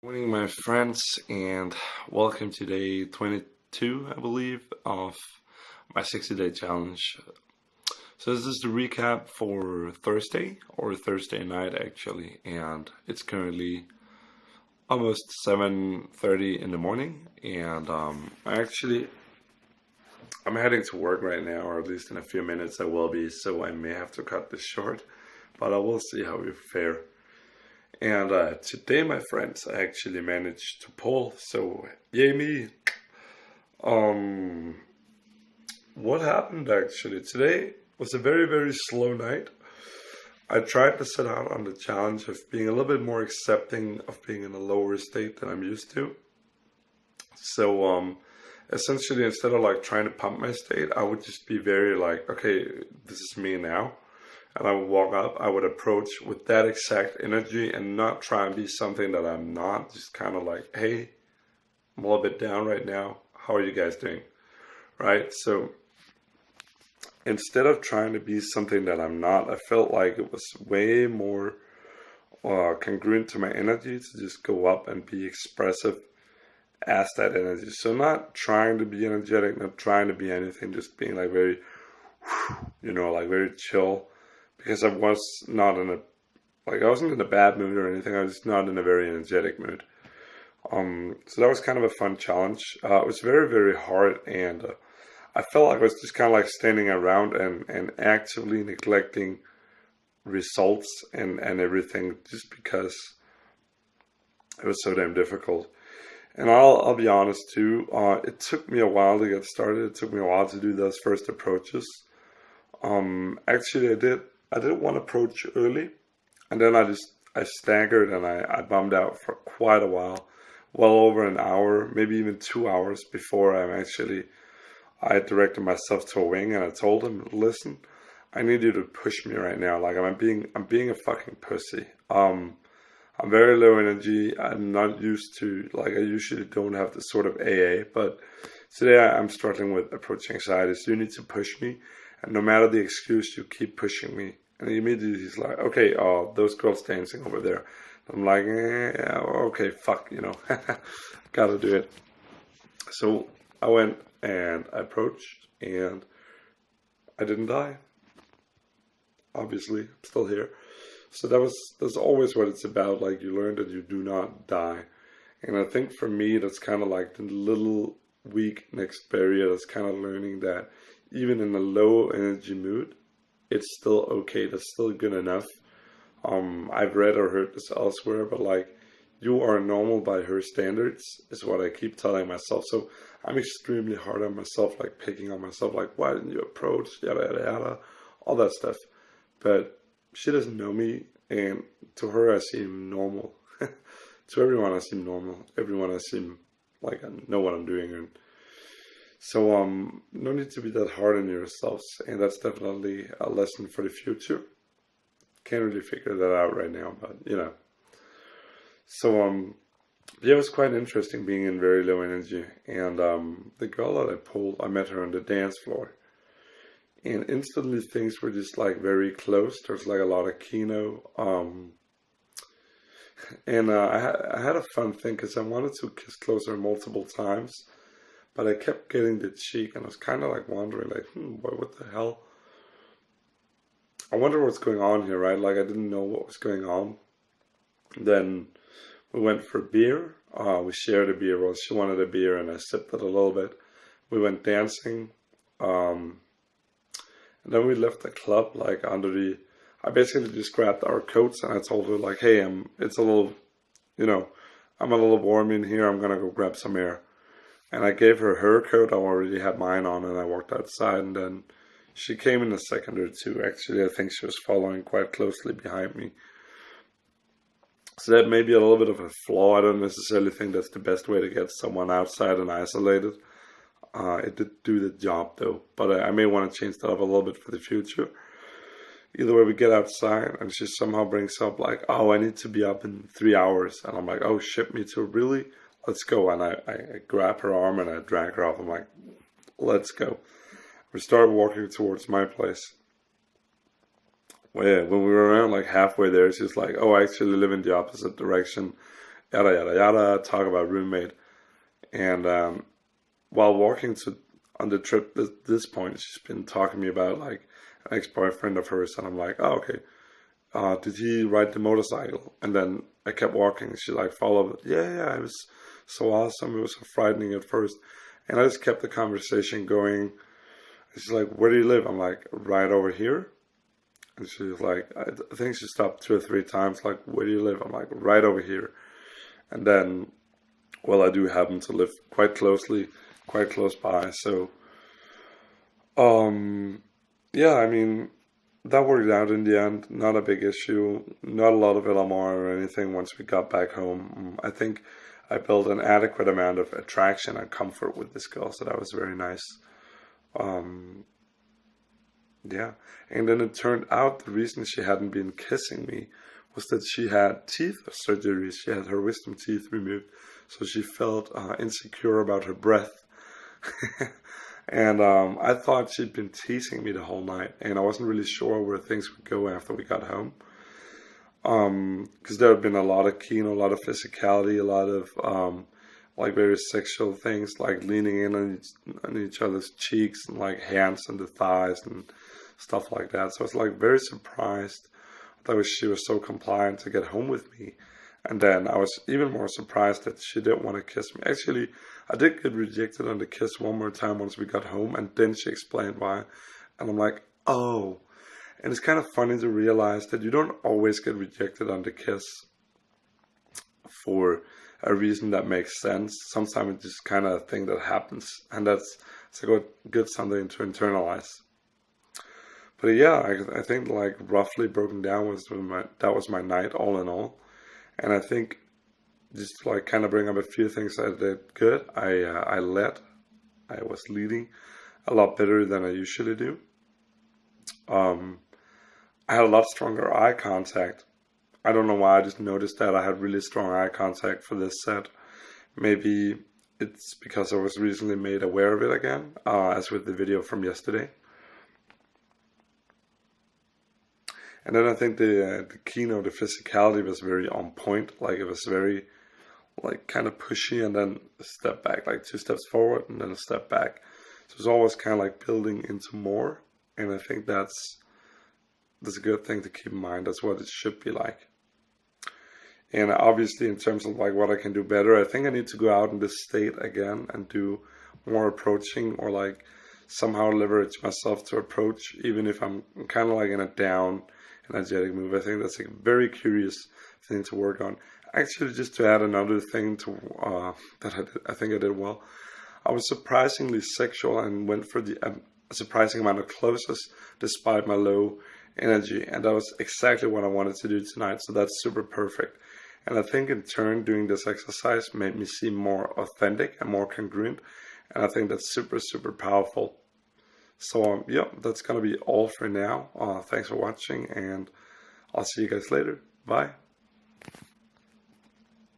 Morning, my friends, and welcome to day 22, I believe, of my 60-day challenge. So this is the recap for Thursday, or Thursday night actually, and it's currently almost 7:30 in the morning, and I'm heading to work right now, or at least in a few minutes I will be, so I may have to cut this short, but I will see how we fare. And today, my friends, I actually managed to pull, so yay me. Um, what happened actually? Today was a very, very slow night. I tried to set out on the challenge of being a little bit more accepting of being in a lower state than I'm used to. So, essentially, instead of like trying to pump my state, I would just be very like, okay, this is me now. And I would walk up, I would approach with that exact energy and not try and be something that I'm not. Just kind of like, hey, I'm a little bit down right now. How are you guys doing? Right? So instead of trying to be something that I'm not, I felt like it was way more congruent to my energy to just go up and be expressive as that energy. So not trying to be energetic, not trying to be anything, just being like very, like very chill. Because I was not in I wasn't in a bad mood or anything. I was not in a very energetic mood. So that was kind of a fun challenge. It was very, very hard, and I felt like I was just kind of like standing around and actively neglecting results and everything just because it was so damn difficult. And I'll be honest too. It took me a while to get started. It took me a while to do those first approaches. Actually, I did one approach early, and then I staggered and I bummed out for quite a while, well over an hour, maybe even 2 hours before I directed myself to a wing, and I told him, listen, I need you to push me right now. Like I'm being a fucking pussy. I'm very low energy. I'm not used to, like, I usually don't have this sort of AA, but today I'm struggling with approach anxiety. So you need to push me, and no matter the excuse, you keep pushing me. And immediately he's like, okay, those girls dancing over there. I'm like, yeah, okay, fuck, gotta do it. So I went and I approached, and I didn't die. Obviously, I'm still here. So that's always what it's about. Like, you learn that you do not die. And I think for me, that's kind of like the little weak next barrier. That's kind of learning that even in a low energy mood, it's still okay. That's still good enough. I've read or heard this elsewhere, but like, you are normal by her standards is what I keep telling myself. So I'm extremely hard on myself, like picking on myself, like, why didn't you approach, yada yada yada, all that stuff. But she doesn't know me, and to her I seem normal. To everyone I seem normal. Everyone I seem like I know what I'm doing, and so no need to be that hard on yourselves, and that's definitely a lesson for the future. Can't really figure that out right now, but So yeah, it was quite interesting being in very low energy, and the girl that I pulled, I met her on the dance floor, and instantly things were just like very close. There's like a lot of kino, and I had a fun thing because I wanted to kiss closer multiple times. But I kept getting the cheek, and I was kind of like wondering, like, what the hell? I wonder what's going on here, right? Like, I didn't know what was going on. Then we went for beer. We shared a beer. Well, she wanted a beer, and I sipped it a little bit. We went dancing. And then we left the club, like, I basically just grabbed our coats, and I told her, like, hey, it's a little, I'm a little warm in here. I'm going to go grab some air. And I gave her coat. I already had mine on, and I walked outside, and then she came in a second or two. Actually, I think she was following quite closely behind me. So that may be a little bit of a flaw. I don't necessarily think that's the best way to get someone outside and isolated. It did do the job, though. But I may want to change that up a little bit for the future. Either way, we get outside, and she somehow brings up, like, oh, I need to be up in 3 hours. And I'm like, oh, shit, me too, really? Let's go. And I grab her arm and I drag her off. I'm like, let's go. We started walking towards my place. When we were around like halfway there, she's like, oh, I actually live in the opposite direction. yada yada yada, talk about roommate. And while walking on the trip at this point, she's been talking to me about like an ex-boyfriend of hers, and I'm like, oh, okay. Did he ride the motorcycle? And then I kept walking. She like followed. Yeah, it was so awesome. It was so frightening at first, and I just kept the conversation going. She's like, where do you live? I'm like, right over here. And she's like, I think she stopped 2 or 3 times. Like, where do you live? I'm like, right over here. And then, well, I do happen to live quite close by. So, yeah, I mean, that worked out in the end. Not a big issue. Not a lot of LMR or anything once we got back home. I think I built an adequate amount of attraction and comfort with this girl, so that was very nice. Yeah. And then it turned out the reason she hadn't been kissing me was that she had teeth surgery. She had her wisdom teeth removed, so she felt insecure about her breath. And I thought she'd been teasing me the whole night, and I wasn't really sure where things would go after we got home. Because there had been a lot of keen, a lot of physicality, a lot of like very sexual things, like leaning in on each other's cheeks and like hands on the thighs and stuff like that. So I was like very surprised that she was so compliant to get home with me. And then I was even more surprised that she didn't want to kiss me. Actually, I did get rejected on the kiss one more time once we got home, and then she explained why. And I'm like, oh. And it's kind of funny to realize that you don't always get rejected on the kiss for a reason that makes sense. Sometimes it's just kind of a thing that happens, and it's a good something to internalize. But yeah, I think like roughly broken down that was my night all in all. And I think just to like kind of bring up a few things I did good. I was leading a lot better than I usually do. I had a lot stronger eye contact. I don't know why, I just noticed that I had really strong eye contact for this set. Maybe it's because I was recently made aware of it again, as with the video from yesterday. And then I think the keynote, the physicality was very on point. Like it was very like kind of pushy, and then a step back, like 2 steps forward and then a step back. So it's always kind of like building into more. And I think that's a good thing to keep in mind. That's what it should be like. And obviously in terms of like what I can do better, I think I need to go out in this state again and do more approaching, or like somehow leverage myself to approach, even if I'm kind of like in a down energetic move. I think that's a very curious thing to work on. Actually, just to add another thing to that I think I did well, I was surprisingly sexual and went for the surprising amount of closest despite my low energy, and that was exactly what I wanted to do tonight. So that's super perfect. And I think in turn doing this exercise made me seem more authentic and more congruent, and I think that's super, super powerful. So yeah, that's gonna be all for now. Thanks for watching, and I'll see you guys later. Bye.